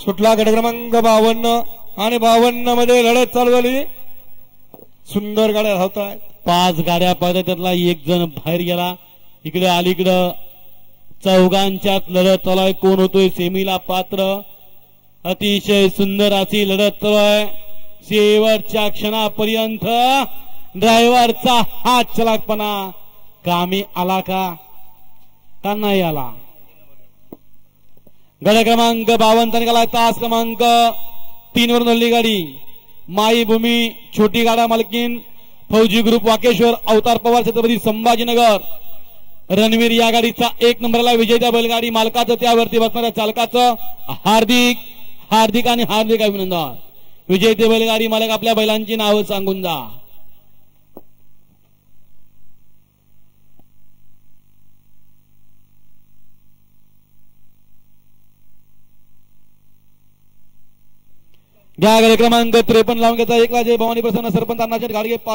सुटला गट क्रमांक 52 आणि 52 मध्ये लढत चालू झाली. सुंदर गाड्या धावतात. 5 गाड्या पळतात त्यातला एक जण बाहेर गेला. इकडे अलीकडं चौघांच्यात लढत चालू आहे. कोण होतोय सेमीला पात्र. अतिशय सुंदर अशी लढत चालू आहे. शेवटच्या क्षणापर्यंत ड्रायव्हरचा हात चलाकपणा कामी आला का नाही आला. गड क्रमांक 52 निघाला. तास क्रमांक 3 वरून हल्ली गाडी. माईभूमी छोटी गाडा मालकीन फौजी ग्रुप वाकेश्वर अवतार पवार छत्रपती संभाजीनगर. रणवीर या गाडीचा 1 नंबरला विजयी बैलगाडी मालकाचं त्यावरती बसणाऱ्या चालकाचं हार्दिक हार्दिक आणि हार्दिक अभिनंदन. विजयी बैलगाडी मालक आपल्या बैलांची नावं सांगून जा. घ्या गाडी क्रमांक 53 लावून घेता. एकला जय भवानी प्रसन्न सरपंच अन्नाचे गाडगे.